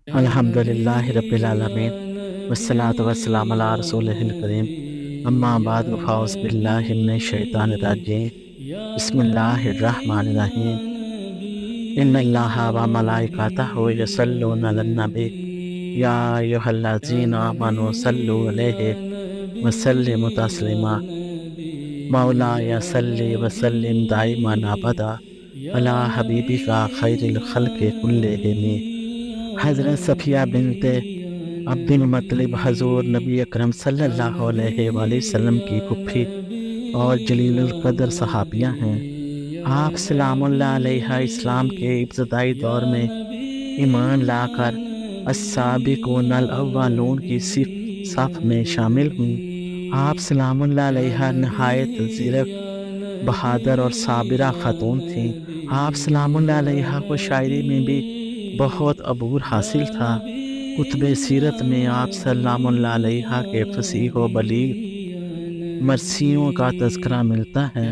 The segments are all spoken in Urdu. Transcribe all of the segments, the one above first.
الحمدللہ رب العالمین والصلاة والسلام علی رسولہ الکریم اما بعد فاعوذ باللہ من الشیطان الرجیم بسم اللہ الرحمن الرحیم ان اللہ و ملائکتہ یصلون علی النبی یا ایھا الذین آمنوا صلوا علیہ وسلموا تسلیما مولایا صلی وسلم دائما ابدا علی حبیبک خیر الخلق کلہم۔ حضرت صفیہ بنت عبد المطلب حضور نبی اکرم صلی اللہ علیہ وآلہ وسلم کی پھوپھی اور جلیل القدر صحابیہ ہیں۔ آپ سلام اللہ علیہ اسلام کے ابتدائی دور میں ایمان لا کر السابقون الاولون کی صف میں شامل ہوئیں۔ آپ سلام اللہ علیہ نہایت زیرک، بہادر اور صابرہ خاتون تھیں۔ آپ سلام اللہ علیہ کو شاعری میں بھی بہت عبور حاصل تھا۔ کتب سیرت میں آپ سلام اللہ علیہ کے فصیح و بلیغ مرثیوں کا تذکرہ ملتا ہے۔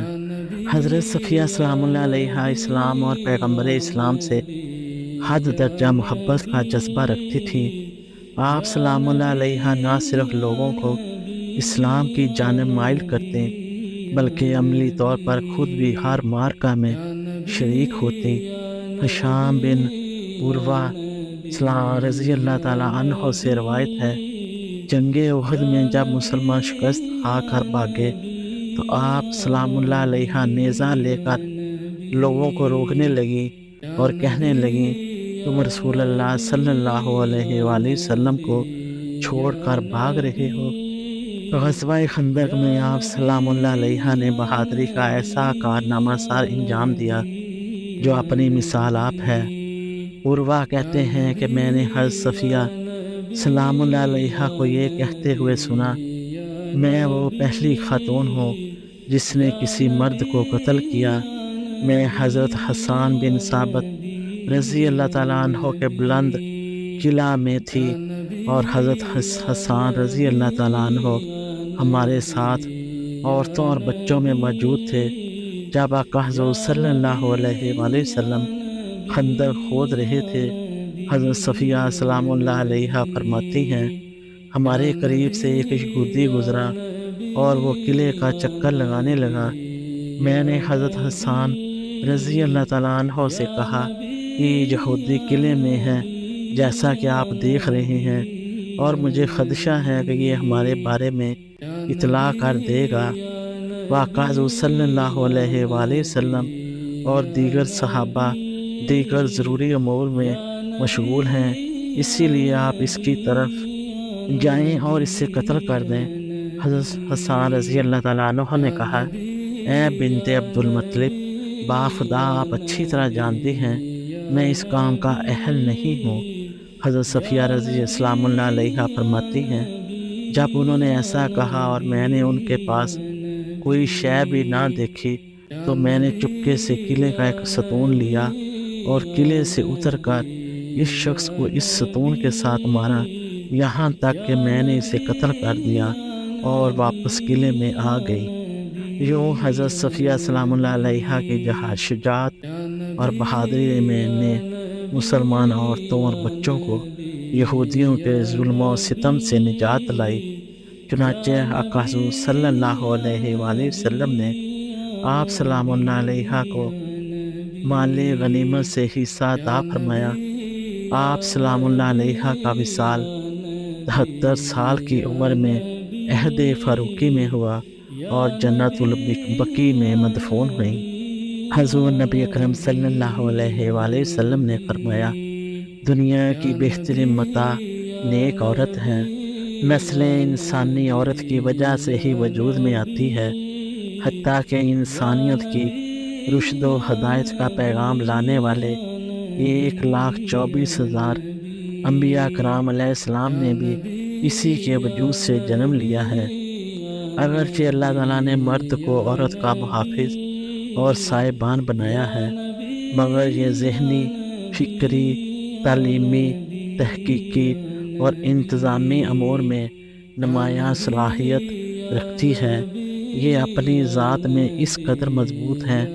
حضرت صفیہ سلام اللہ علیہ اسلام اور پیغمبر اسلام سے حد درجہ محبت کا جذبہ رکھتی تھی۔ آپ سلام اللہ علیہ نہ صرف لوگوں کو اسلام کی جانب مائل کرتے بلکہ عملی طور پر خود بھی ہر معرکہ میں شریک ہوتی۔ ہشام بن عروہ رضی اللہ تعالیٰ عنہ سے روایت ہے، جنگ احد میں جب مسلمان شکست کھا کر بھاگے تو آپ سلام اللہ علیہ نیزہ لے کر لوگوں کو روکنے لگی اور کہنے لگیں، تم رسول اللہ صلی اللہ علیہ وآلہ وسلم کو چھوڑ کر بھاگ رہے ہو۔ غزوہ خندق میں آپ سلام اللہ علیہ نے بہادری کا ایسا کارنامہ سار انجام دیا جو اپنی مثال آپ ہے۔ عروہ کہتے ہیں کہ میں نے حضرت صفیہ سلام اللہ علیہ کو یہ کہتے ہوئے سنا، میں وہ پہلی خاتون ہوں جس نے کسی مرد کو قتل کیا۔ میں حضرت حسان بن ثابت رضی اللہ تعالیٰ عنہ کے بلند قلعہ میں تھی اور حضرت حسان رضی اللہ تعالیٰ عنہ ہمارے ساتھ عورتوں اور بچوں میں موجود تھے جب آقا حضور صلی اللہ علیہ وآلہ وسلم خندق کھود رہے تھے۔ حضرت صفیہ سلام اللہ علیہ فرماتی ہیں، ہمارے قریب سے ایک یہودی گزرا اور وہ قلعے کا چکر لگانے لگا۔ میں نے حضرت حسان رضی اللہ تعالیٰ عنہ سے کہا کہ یہ یہودی قلعے میں ہے جیسا کہ آپ دیکھ رہے ہیں، اور مجھے خدشہ ہے کہ یہ ہمارے بارے میں اطلاع کر دے گا۔ آقا حضور صلی اللہ علیہ وآلہ وسلم اور دیگر صحابہ دیگر ضروری امور میں مشغول ہیں، اسی لیے آپ اس کی طرف جائیں اور اسے قتل کر دیں۔ حضرت حسان رضی اللہ تعالیٰ عنہ نے کہا، اے بنت عبد المطلب، باخدا آپ اچھی طرح جانتی ہیں میں اس کام کا اہل نہیں ہوں۔ حضرت صفیہ رضی السلام اللہ علیہ فرماتی ہیں، جب انہوں نے ایسا کہا اور میں نے ان کے پاس کوئی شے بھی نہ دیکھی تو میں نے چپکے سے قلعے کا ایک ستون لیا اور قلعے سے اتر کر اس شخص کو اس ستون کے ساتھ مارا یہاں تک کہ میں نے اسے قتل کر دیا اور واپس قلعے میں آ گئی۔ یوں حضرت صفیہ سلام اللہ علیہ کی شجاعت اور بہادری میں نے مسلمان عورتوں اور بچوں کو یہودیوں کے ظلم و ستم سے نجات لائی۔ چنانچہ آقا حضور صلی اللہ علیہ وآلہ وسلم نے آپ سلام اللہ علیہ کو مال غنیمت سے حصہ عطا فرمایا۔ آپ سلام اللہ علیہ کا وصال 73 سال کی عمر میں عہد فاروقی میں ہوا اور جنت البقیع میں مدفون ہوئیں۔ حضور نبی اکرم صلی اللہ علیہ وآلہ وسلم نے فرمایا، دنیا کی بہترین متاع نیک عورت ہے۔ نسل انسانی عورت کی وجہ سے ہی وجود میں آتی ہے، حتیٰ کہ انسانیت کی رشد و ہدایت کا پیغام لانے والے 1,24,000 انبیاء کرام علیہ السلام نے بھی اسی کے وجود سے جنم لیا ہے۔ اگرچہ اللہ تعالیٰ نے مرد کو عورت کا محافظ اور سائبان بنایا ہے، مگر یہ ذہنی، فکری، تعلیمی، تحقیقی اور انتظامی امور میں نمایاں صلاحیت رکھتی ہے۔ یہ اپنی ذات میں اس قدر مضبوط ہے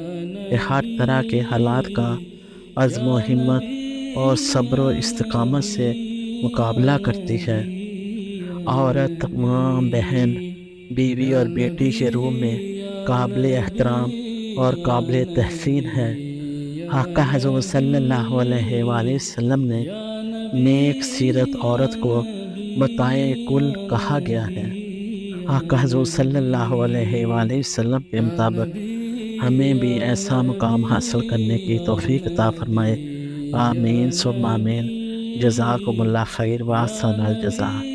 کہ ہر طرح کے حالات کا عزم و ہمت اور صبر و استقامت سے مقابلہ کرتی ہے۔ عورت، ماں، بہن، بیوی اور بیٹی کے روح میں قابل احترام اور قابل تحسین ہے۔ آقا حضور صلی اللہ علیہ وآلہ وسلم نے نیک سیرت عورت کو متاع کل کہا گیا ہے۔ آقا حضور صلی اللہ علیہ وآلہ وسلم کے مطابق ہمیں بھی ایسا مقام حاصل کرنے کی توفیق عطا فرمائے۔ آمین ثم آمین۔ جزاکم اللہ خیر و احسن الجزاء۔